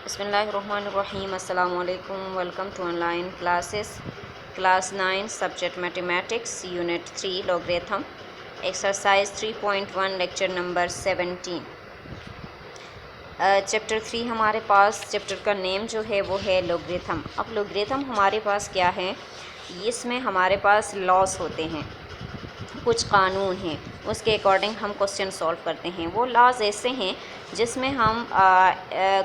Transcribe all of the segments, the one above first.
बिस्मिल्लाहिर्रहमानिर्रहीम अस्सलाम वालेकुम। Welcome to online classes class 9 subject mathematics unit 3 logarithm exercise 3.1 lecture number 17। Chapter 3 हमारे पास, chapter का नेम जो है वो है लॉगरिथम। अब लॉगरिथम हमारे पास क्या है, इसमें हमारे पास लॉस होते हैं, कुछ कानून हैं, उसके अकॉर्डिंग हम क्वेश्चन सॉल्व करते हैं। वो लॉज ऐसे हैं जिसमें हम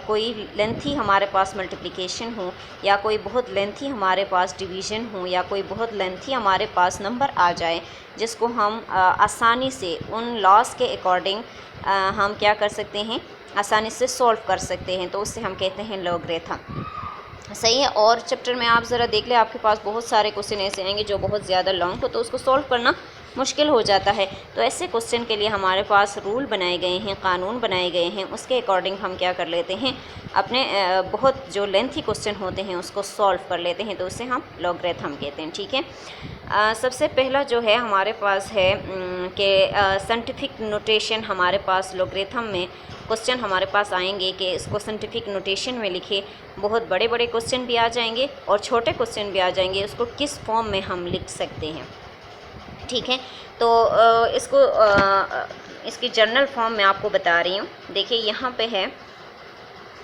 कोई लेंथी हमारे पास मल्टीप्लिकेशन हो, या कोई बहुत लेंथी हमारे पास डिवीज़न हो, या कोई बहुत लेंथी हमारे पास नंबर आ जाए, जिसको हम आसानी से उन लॉज के अकॉर्डिंग हम क्या कर सकते हैं, आसानी से सॉल्व कर सकते हैं। तो उससे हम कहते हैं लॉगरिथम। सही है। और चैप्टर में आप ज़रा देख लें, आपके पास बहुत सारे क्वेश्चन ऐसे आएंगे जो बहुत ज़्यादा लॉन्ग हो, तो उसको सॉल्व करना मुश्किल हो जाता है। तो ऐसे क्वेश्चन के लिए हमारे पास रूल बनाए गए हैं, कानून बनाए गए हैं, उसके अकॉर्डिंग हम क्या कर लेते हैं, अपने बहुत जो लेंथी क्वेश्चन होते हैं उसको सॉल्व कर लेते हैं। तो उसे हम लॉगरिथम कहते हैं। ठीक है। सबसे पहला जो है हमारे पास है कि साइंटिफिक नोटेशन हमारे पास लॉगरिथम में क्वेश्चन हमारे पास आएंगे कि इसको साइंटिफिक नोटेशन में लिखे। बहुत बड़े बड़े क्वेश्चन भी आ जाएंगे और छोटे क्वेश्चन भी आ जाएंगे, उसको किस फॉर्म में हम लिख सकते हैं। ठीक है। तो इसकी जर्नल फॉर्म मैं आपको बता रही हूँ। देखिए यहाँ पे है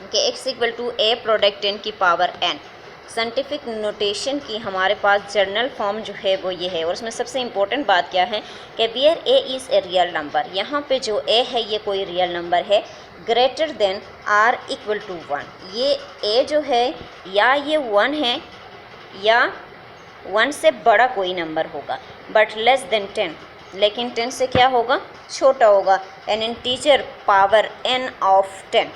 कि x equal to a product n की पावर n। साइंटिफिक नोटेशन की हमारे पास जर्नल फॉर्म जो है वो ये है। और उसमें सबसे इम्पोर्टेंट बात क्या है कि where a is a real number, यहाँ पे जो a है ये कोई रियल नंबर है, greater than r equal to 1। ये a जो है या ये 1 है या 1 से बड़ा कोई नंबर होगा, बट लेस देन 10, लेकिन 10 से क्या होगा, छोटा होगा। N integer power n of 10।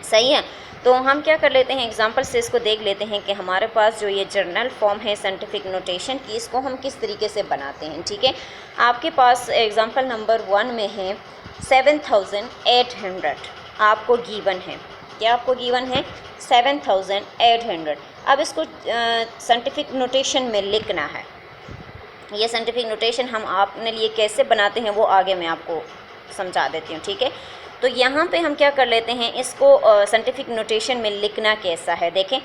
सही है। तो हम क्या कर लेते हैं, एग्जांपल से इसको देख लेते हैं कि हमारे पास जो ये जर्नल फॉर्म है साइंटिफिक नोटेशन की, इसको हम किस तरीके से बनाते हैं। ठीक है। आपके पास एग्जांपल नंबर 1 में है 7800 आपको गिवन है। क्या आपको गिवन है? 7800। अब इसको साइंटिफिक नोटेशन में लिखना है। ये साइंटिफिक नोटेशन हम आपने लिए कैसे बनाते हैं वो आगे मैं आपको समझा देती हूँ। ठीक है। तो यहाँ पे हम क्या कर लेते हैं, इसको साइंटिफिक नोटेशन में लिखना कैसा है। देखें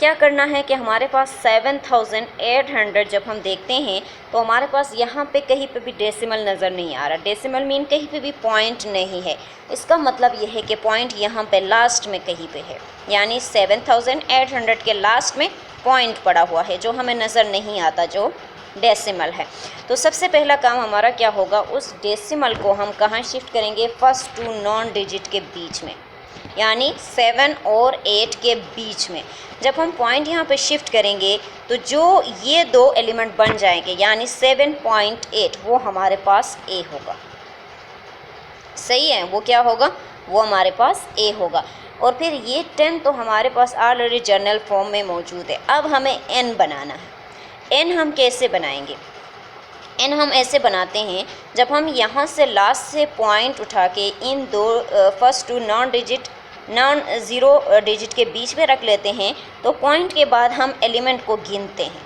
क्या करना है कि हमारे पास 7800 जब हम देखते हैं तो हमारे पास यहाँ पे कहीं पे भी डेसिमल नज़र नहीं आ रहा। डेसिमल मीन कहीं पे भी पॉइंट नहीं है। इसका मतलब ये है कि पॉइंट यहाँ पे लास्ट में कहीं पे है, यानी 7800 के लास्ट में पॉइंट पड़ा हुआ है जो हमें नज़र नहीं आता, जो डेसिमल है। तो सबसे पहला काम हमारा क्या होगा, उस डेसिमल को हम कहाँ शिफ्ट करेंगे, फर्स्ट टू नॉन डिजिट के बीच में, यानी 7 और 8 के बीच में। जब हम पॉइंट यहाँ पे शिफ्ट करेंगे तो जो ये दो एलिमेंट बन जाएंगे, यानी 7.8, वो हमारे पास a होगा। सही है। वो क्या होगा, वो हमारे पास a होगा। और फिर ये 10 तो हमारे पास ऑलरेडी जर्नल फॉर्म में मौजूद है। अब हमें n बनाना है। n हम कैसे बनाएंगे? n हम ऐसे बनाते हैं, जब हम यहाँ से लास्ट से पॉइंट उठा के इन दो first two non zero digit के बीच में रख लेते हैं, तो पॉइंट के बाद हम एलिमेंट को गिनते हैं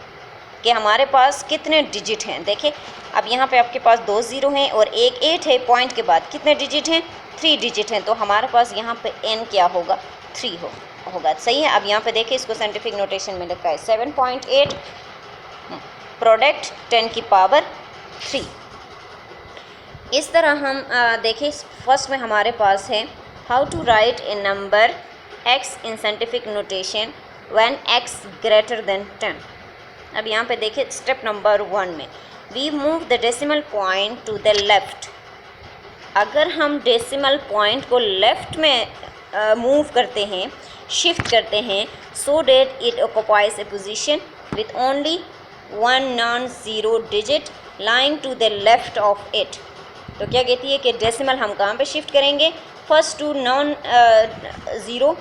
कि हमारे पास कितने डिजिट हैं। देखें अब यहाँ पे आपके पास 2 ज़ीरो हैं और एक 8 है। पॉइंट के बाद कितने डिजिट हैं? 3 डिजिट हैं। तो हमारे पास यहाँ पे n क्या होगा, 3 होगा। सही है। अब यहाँ पे देखें, इसको साइंटिफिक नोटेशन में लिखा है 7.8 प्रोडक्ट 10 की पावर 3। इस तरह हम देखें, फर्स्ट में हमारे पास है how to write a number x in scientific notation when x greater than 10। अब यहाँ पे देखिए स्टेप नंबर 1 में we move the decimal point to the left. अगर हम डेसिमल पॉइंट को लेफ़्ट में मूव करते हैं, शिफ्ट करते हैं, so that it occupies a position with only 1 non zero digit lying to the left of it. तो क्या कहती है कि डेसिमल हम कहाँ पे शिफ्ट करेंगे, first two non zero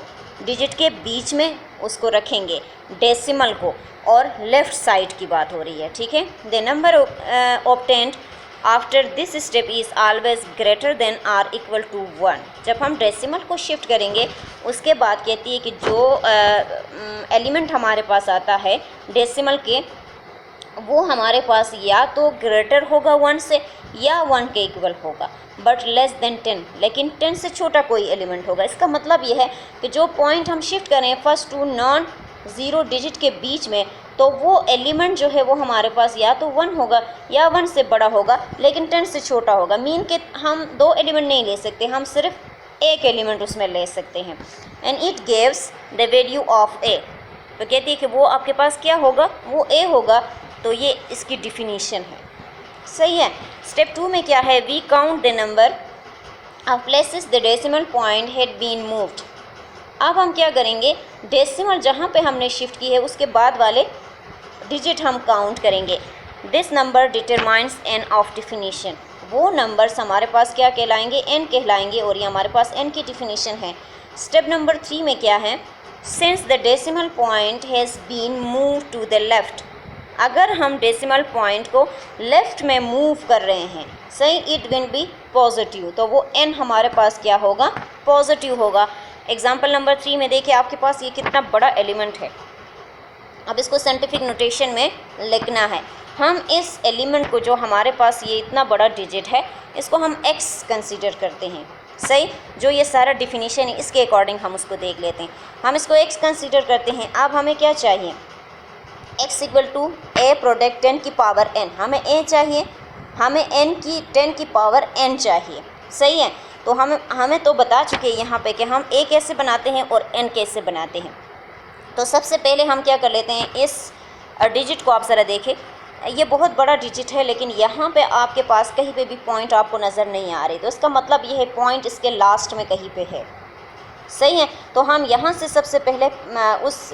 digit के बीच में उसको रखेंगे डेसिमल को, और लेफ़्ट साइड की बात हो रही है। ठीक है। The number obtained after this step is always greater than or equal to 1। जब हम डेसिमल को शिफ्ट करेंगे उसके बाद कहती है कि जो एलिमेंट हमारे पास आता है डेसिमल के वो हमारे पास या तो ग्रेटर होगा 1 से या 1 के इक्वल होगा, बट लेस देन 10, लेकिन 10 से छोटा कोई एलिमेंट होगा। इसका मतलब ये है कि जो पॉइंट हम शिफ्ट करें first two non zero digit के बीच में, तो वो एलिमेंट जो है वो हमारे पास या तो 1 होगा या 1 से बड़ा होगा, लेकिन 10 से छोटा होगा। मीन के हम 2 एलिमेंट नहीं ले सकते, हम सिर्फ एक एलिमेंट उसमें ले सकते हैं। And it gives the value of a, तो कहती है कि वो आपके पास क्या होगा, वो ए होगा। तो ये इसकी डिफिनीशन है, सही है। स्टेप 2 में क्या है, we count the number of places the decimal point had been moved. अब हम क्या करेंगे, डेसिमल जहाँ पे हमने शिफ्ट की है उसके बाद वाले डिजिट हम काउंट करेंगे। This number determines n of definition, वो नंबर्स हमारे पास क्या कहलाएंगे, एन कहलाएंगे, और ये हमारे पास एन की डिफिनीशन है। स्टेप नंबर 3 में क्या है, since the decimal point has been move to the left, अगर हम डेसिमल पॉइंट को लेफ़्ट में मूव कर रहे हैं, सही, इट विल बी पॉजिटिव, तो वो एन हमारे पास क्या होगा, पॉजिटिव होगा। एग्जाम्पल नंबर 3 में देखिए आपके पास ये कितना बड़ा एलिमेंट है। अब इसको साइंटिफिक नोटेशन में लिखना है। हम इस एलिमेंट को, जो हमारे पास ये इतना बड़ा डिजिट है, इसको हम एक्स कंसीडर करते हैं, सही। जो ये सारा डिफिनीशन है इसके अकॉर्डिंग हम उसको देख लेते हैं। हम इसको एक्स कंसीडर करते हैं। अब हमें क्या चाहिए, x equal to a product 10 की पावर n, हमें a चाहिए, हमें n की 10 की पावर n चाहिए, सही है। तो हमें तो बता चुके हैं यहाँ पे कि हम a कैसे बनाते हैं और n कैसे बनाते हैं। तो सबसे पहले हम क्या कर लेते हैं, इस डिजिट को आप ज़रा देखें, ये बहुत बड़ा डिजिट है, लेकिन यहाँ पे आपके पास कहीं पे भी पॉइंट आपको नज़र नहीं आ रही, तो इसका मतलब ये है पॉइंट इसके लास्ट में कहीं पे है, सही है। तो हम यहाँ से सबसे पहले उस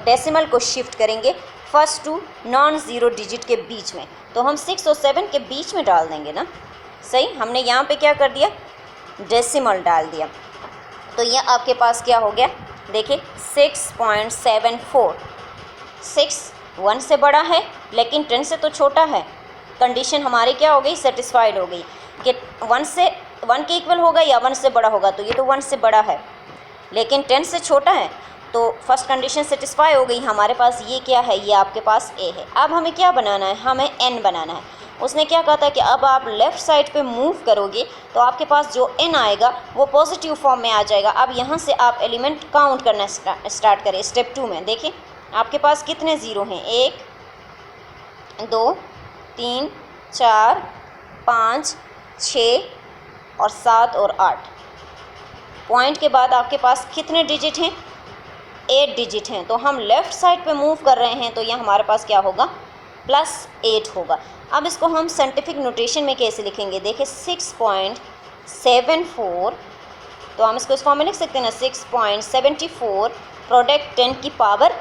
डेसिमल को शिफ्ट करेंगे first two non zero digit के बीच में, तो हम 6 और 7 के बीच में डाल देंगे ना, सही। हमने यहाँ पे क्या कर दिया, डेसिमल डाल दिया, तो ये आपके पास क्या हो गया, देखिए 6.74। 6 1 से बड़ा है लेकिन 10 से तो छोटा है। कंडीशन हमारी क्या हो गई, सेटिस्फाइड हो गई कि 1 के इक्वल होगा या 1 से बड़ा होगा, तो ये तो 1 से बड़ा है लेकिन 10 से छोटा है, तो फर्स्ट कंडीशन सेटिस्फाई हो गई। हमारे पास ये क्या है, ये आपके पास ए है। अब हमें क्या बनाना है, हमें एन बनाना है। उसने क्या कहा था कि अब आप लेफ़्ट साइड पे मूव करोगे तो आपके पास जो एन आएगा वो पॉजिटिव फॉर्म में आ जाएगा। अब यहाँ से आप एलिमेंट काउंट करना स्टार्ट करें। स्टेप 2 में देखिए आपके पास कितने ज़ीरो हैं, 1 2 3 4 5 6 और 7 और 8। पॉइंट के बाद आपके पास कितने डिजिट हैं, 8 डिजिट हैं। तो हम लेफ़्ट साइड पे मूव कर रहे हैं, तो यह हमारे पास क्या होगा, +8 होगा। अब इसको हम साइंटिफिक नोटेशन में कैसे लिखेंगे, देखिए 6.74, तो हम इसको इस फॉर्म में लिख सकते हैं ना, 6.74 प्रोडक्ट 10 की पावर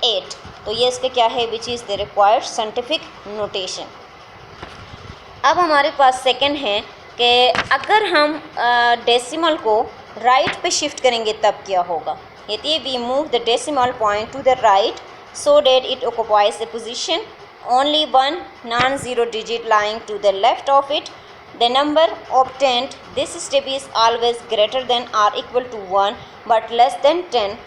8। तो ये इसके क्या है, which is the required scientific notation. अब हमारे पास सेकंड है कि अगर हम डेसिमल को राइट पे शिफ्ट करेंगे तब क्या होगा। यदि we move the decimal point to the right so that it occupies a position only one non-zero digit lying to the left of it, the number obtained this step is always greater than or equal to 1 but less than 10।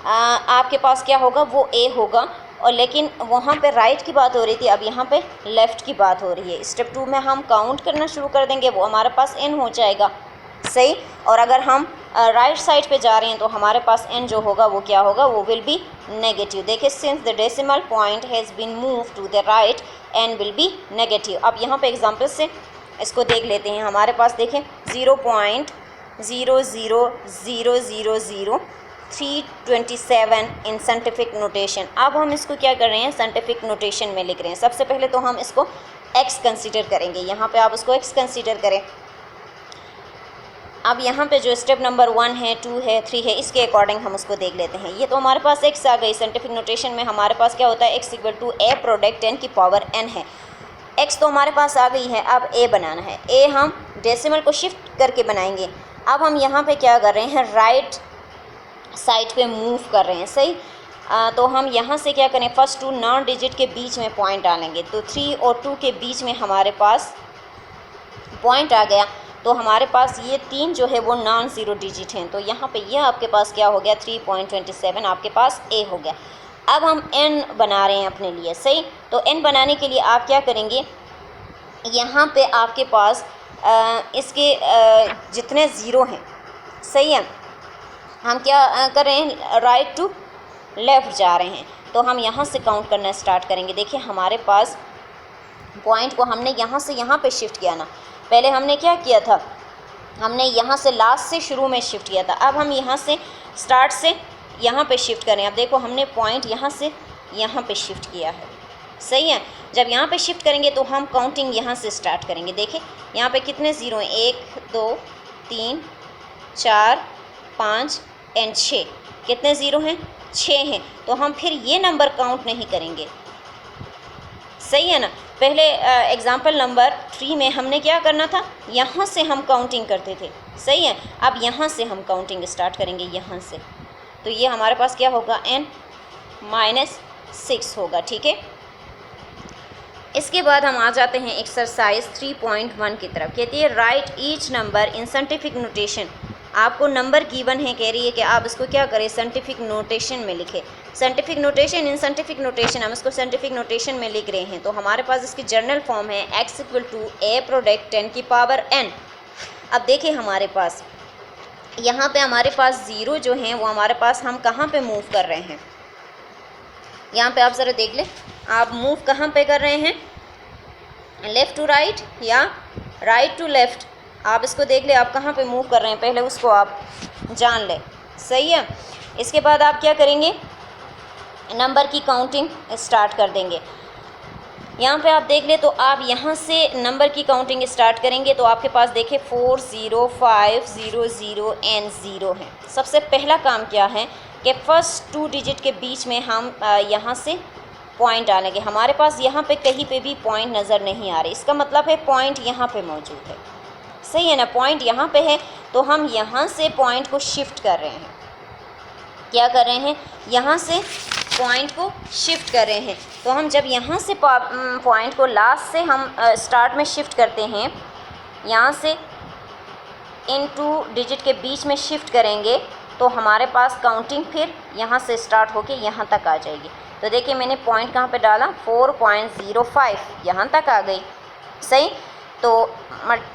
आपके पास क्या होगा, वो a होगा, और लेकिन वहाँ पे right की बात हो रही थी, अब यहाँ पे लेफ़्ट की बात हो रही है। स्टेप 2 में हम काउंट करना शुरू कर देंगे, वो हमारे पास n हो जाएगा, सही। और अगर हम राइट साइड पे जा रहे हैं तो हमारे पास n जो होगा वो क्या होगा, वो विल बी नेगेटिव। देखिए since the decimal point has been move to the right n will be negative. अब यहाँ पे एग्जांपल से इसको देख लेते हैं। हमारे पास देखें 0.0000327 इन साइंटिफिक नोटेशन। अब हम इसको क्या कर रहे हैं, साइंटिफिक नोटेशन में लिख रहे हैं। सबसे पहले तो हम इसको x कंसीडर करेंगे, यहाँ पे आप उसको x कंसीडर करें। अब यहाँ पे जो स्टेप नंबर 1 है, 2 है, 3 है, इसके अकॉर्डिंग हम उसको देख लेते हैं। ये तो हमारे पास x आ गई। साइंटिफिक नोटेशन में हमारे पास क्या होता है, x equal to a product 10 की पावर n है। x तो हमारे पास आ गई है, अब a बनाना है। a हम डेसिमल को शिफ्ट करके बनाएंगे। अब हम यहाँ पे क्या कर रहे हैं, राइट साइड पे मूव कर रहे हैं, सही। तो हम यहाँ से क्या करें, फर्स्ट 2 नॉन डिजिट के बीच में पॉइंट डालेंगे, तो 3 और 2 के बीच में हमारे पास पॉइंट आ गया। तो हमारे पास ये 3 जो है वो नॉन ज़ीरो डिजिट हैं, तो यहाँ पे ये आपके पास क्या हो गया, 3.27 आपके पास a हो गया। अब हम n बना रहे हैं अपने लिए, सही। तो n बनाने के लिए आप क्या करेंगे, यहाँ पे आपके पास इसके जितने ज़ीरो हैं, सही है, हम क्या कर रहे हैं, राइट टू लेफ़्ट जा रहे हैं। तो हम यहाँ से काउंट करना स्टार्ट करेंगे। देखिए हमारे पास पॉइंट को हमने यहाँ से यहाँ पे शिफ्ट किया ना, पहले हमने क्या किया था, हमने यहाँ से लास्ट से शुरू में शिफ्ट किया था। अब हम यहाँ से स्टार्ट से यहाँ पे शिफ्ट करें। अब देखो हमने पॉइंट यहाँ से यहाँ पे शिफ्ट किया है, सही है। जब यहाँ पे शिफ्ट करेंगे तो हम काउंटिंग यहाँ से स्टार्ट करेंगे। देखिए यहाँ पे कितने ज़ीरो हैं, 1 2 3 4 5 एंड 6, कितने ज़ीरो हैं, 6 हैं। तो हम फिर ये नंबर काउंट नहीं करेंगे, सही है ना। पहले एग्ज़ाम्पल नंबर 3 में हमने क्या करना था, यहाँ से हम काउंटिंग करते थे, सही है। अब यहाँ से हम काउंटिंग स्टार्ट करेंगे, यहाँ से। तो ये हमारे पास क्या होगा, n-6 होगा, ठीक है। इसके बाद हम आ जाते हैं एक्सरसाइज 3.1 की तरफ। कहती है right each number in scientific notation. आपको नंबर गिवन है, कह रही है कि आप इसको क्या करें, साइंटिफिक नोटेशन में लिखें। साइंटिफिक नोटेशन, इन साइंटिफिक नोटेशन, हम इसको साइंटिफिक नोटेशन में लिख रहे हैं। तो हमारे पास इसकी जर्नल फॉर्म है x = a प्रोडक्ट 10 की पावर n। अब देखिए हमारे पास यहाँ पे हमारे पास ज़ीरो जो हैं वो हमारे पास हम कहाँ पे मूव कर रहे हैं, यहाँ पे आप ज़रा देख लें, आप मूव कहाँ पे कर रहे हैं, लेफ़्ट टू राइट या राइट टू लेफ़्ट। आप इसको देख ले, आप कहाँ पे मूव कर रहे हैं, पहले उसको आप जान लें, सही है। इसके बाद आप क्या करेंगे, नंबर की काउंटिंग स्टार्ट कर देंगे। यहाँ पे आप देख ले तो आप यहाँ से नंबर की काउंटिंग स्टार्ट करेंगे तो आपके पास देखें 4 0 5 0 0 एंड 0 हैं। सबसे पहला काम क्या है कि फर्स्ट 2 डिजिट के बीच में हम यहाँ से पॉइंट डालेंगे। हमारे पास यहाँ पे कहीं पे भी पॉइंट नज़र नहीं आ रही, इसका मतलब है पॉइंट यहाँ पे मौजूद है, सही है ना। पॉइंट यहाँ पे है तो हम यहाँ से पॉइंट को शिफ्ट कर रहे हैं। क्या कर रहे हैं, यहाँ से पॉइंट को शिफ्ट कर रहे हैं। तो हम जब यहाँ से पॉइंट को लास्ट से हम स्टार्ट में शिफ्ट करते हैं, यहाँ से इन 2 डिजिट के बीच में शिफ्ट करेंगे तो हमारे पास काउंटिंग फिर यहाँ से स्टार्ट होके यहाँ तक आ जाएगी। तो देखिए मैंने पॉइंट कहाँ पे डाला, 4.05 यहाँ तक आ गई, सही। तो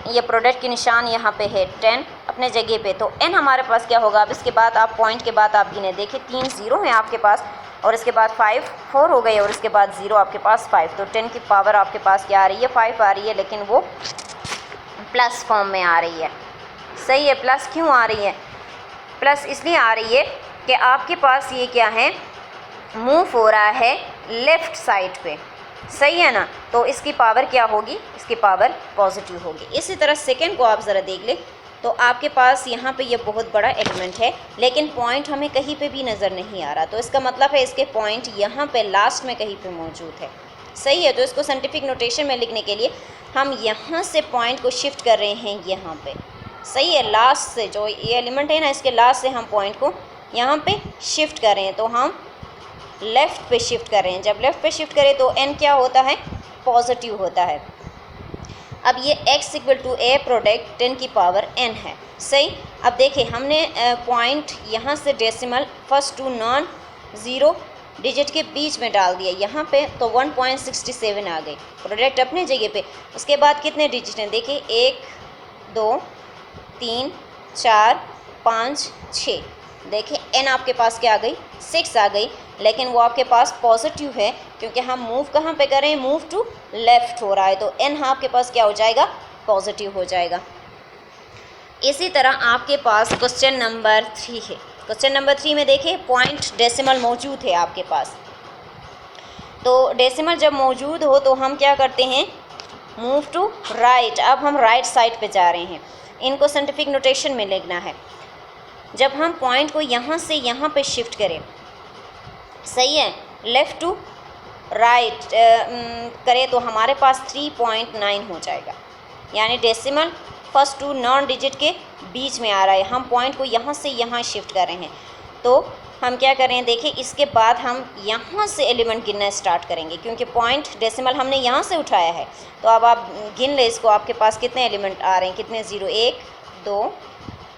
ये प्रोडक्ट की निशान यहाँ पे है 10 अपने जगह पे। तो n हमारे पास क्या होगा, अब इसके बाद आप पॉइंट के बाद आप गिने, देखिए 3 ज़ीरो हैं आपके पास और इसके बाद 5 4 हो गए और इसके बाद 0 आपके पास 5। तो 10 की पावर आपके पास क्या आ रही है, 5 आ रही है, लेकिन वो प्लस फॉर्म में आ रही है, सही है। प्लस क्यों आ रही है, प्लस इसलिए आ रही है कि आपके पास ये क्या है, मूव हो रहा है लेफ़्ट साइड पे, सही है ना। तो इसकी पावर क्या होगी, इसकी पावर पॉजिटिव होगी। इसी तरह सेकंड को आप ज़रा देख लें तो आपके पास यहाँ पे ये बहुत बड़ा एलिमेंट है लेकिन पॉइंट हमें कहीं पे भी नज़र नहीं आ रहा। तो इसका मतलब है इसके पॉइंट यहाँ पे लास्ट में कहीं पे मौजूद है, सही है। तो इसको साइंटिफिक नोटेशन में लिखने के लिए हम यहाँ से पॉइंट को शिफ्ट कर रहे हैं यहाँ पे, सही है। लास्ट से जो ये एलिमेंट है ना, इसके लास्ट से हम पॉइंट को यहाँ पे शिफ्ट कर रहे हैं। तो हम लेफ़्ट पे शिफ्ट कर रहे हैं। जब लेफ़्ट पे शिफ्ट करें तो n क्या होता है, पॉजिटिव होता है। अब ये x = a प्रोडक्ट 10 की पावर n है, सही। अब देखिए हमने पॉइंट यहाँ से decimal first 2 non zero digit के बीच में डाल दिया यहाँ पे, तो 1.67 आ गई, प्रोडक्ट अपने जगह पे। उसके बाद कितने डिजिट हैं, देखिए 1 2 3 4 5 6, देखिए n आपके पास क्या आ गई, 6 आ गई, लेकिन वो आपके पास पॉजिटिव है क्योंकि हम मूव कहाँ पे कर रहे हैं, मूव टू लेफ़्ट हो रहा है। तो n आपके पास क्या हो जाएगा, पॉजिटिव हो जाएगा। इसी तरह आपके पास क्वेश्चन नंबर 3 है। क्वेश्चन नंबर 3 में देखिए पॉइंट डेसिमल मौजूद है आपके पास। तो डेसिमल जब मौजूद हो तो हम क्या करते हैं, मूव टू राइट। अब हम राइट साइड पे जा रहे हैं, इनको साइंटिफिक नोटेशन में लिखना है। जब हम पॉइंट को यहाँ से यहाँ पे शिफ्ट करें, सही है, लेफ़्ट टू राइट करें तो हमारे पास 3.9 हो जाएगा, यानी डेसिमल फर्स्ट 2 नॉन डिजिट के बीच में आ रहा है। हम पॉइंट को यहाँ से यहाँ शिफ्ट कर रहे हैं। तो हम क्या कर रहे हैं, देखिए इसके बाद हम यहाँ से एलिमेंट गिनना स्टार्ट करेंगे क्योंकि पॉइंट डेसिमल हमने यहाँ से उठाया है। तो अब आप गिन ले इसको, आपके पास कितने एलिमेंट आ रहे हैं, कितने ज़ीरो, 1 2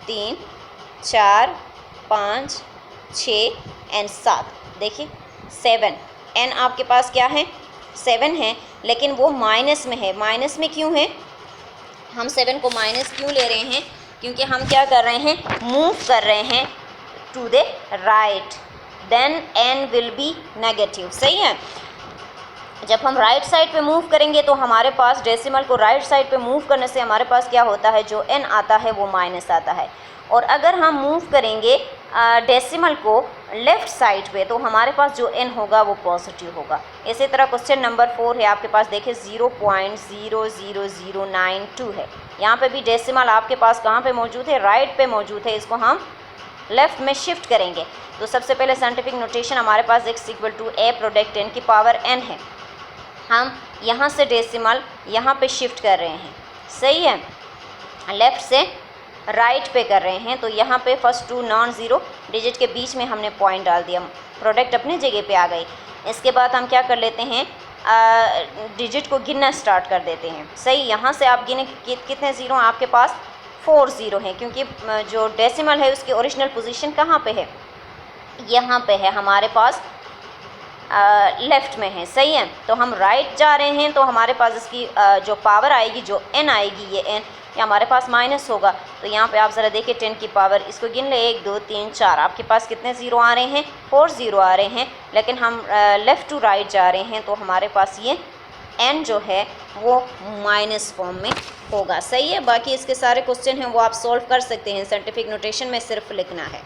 3 4 5 6 एंड 7। देखिए 7, n आपके पास क्या है 7 है, लेकिन वो माइनस में है। माइनस में क्यों है, हम 7 को माइनस क्यों ले रहे हैं, क्योंकि हम क्या कर रहे हैं, मूव कर रहे हैं to the right, then n will be negative. सही है, जब हम राइट साइड पे मूव करेंगे तो हमारे पास डेसिमल को राइट साइड पे मूव करने से हमारे पास क्या होता है, जो n आता है वो माइनस आता है। और अगर हम मूव करेंगे डेसिमल को लेफ़्ट साइड पे तो हमारे पास जो n होगा वो पॉजिटिव होगा। इसी तरह क्वेश्चन नंबर 4 है आपके पास, देखिए 0.00092 है। यहाँ पे भी डेसिमल आपके पास कहाँ पे मौजूद है, राइट पे मौजूद है। इसको हम लेफ़्ट में शिफ्ट करेंगे तो सबसे पहले साइंटिफिक नोटेशन हमारे पास x equal to a product n की पावर n है। हम यहाँ से डेसिमल यहाँ पे शिफ्ट कर रहे हैं। सही है, लेफ़्ट से राइट पे कर रहे हैं, तो यहाँ पे फर्स्ट 2 नॉन ज़ीरो डिजिट के बीच में हमने पॉइंट डाल दिया, प्रोडक्ट अपनी जगह पे आ गई। इसके बाद हम क्या कर लेते हैं, डिजिट को गिनना स्टार्ट कर देते हैं। सही, यहाँ से आप गिने कितने ज़ीरो हैं आपके पास, 4 ज़ीरो हैं, क्योंकि जो डेसिमल है उसकी ओरिजिनल पोजीशन कहाँ पे है, यहाँ पे है हमारे पास, लेफ़्ट में है। सही है, तो हम राइट जा रहे हैं तो हमारे पास इसकी जो पावर आएगी, जो n आएगी, ये n ये हमारे पास माइनस होगा। तो यहाँ पे आप ज़रा देखिए 10 की पावर, इसको गिन ले, 1 2 3 4, आपके पास कितने ज़ीरो आ रहे हैं, 4 ज़ीरो आ रहे हैं। लेकिन हम लेफ़्ट टू राइट जा रहे हैं तो हमारे पास ये n जो है वो माइनस फॉर्म में होगा। सही है, बाकी इसके सारे क्वेश्चन हैं वो आप सॉल्व कर सकते हैं, साइंटिफिक नोटेशन में सिर्फ लिखना है।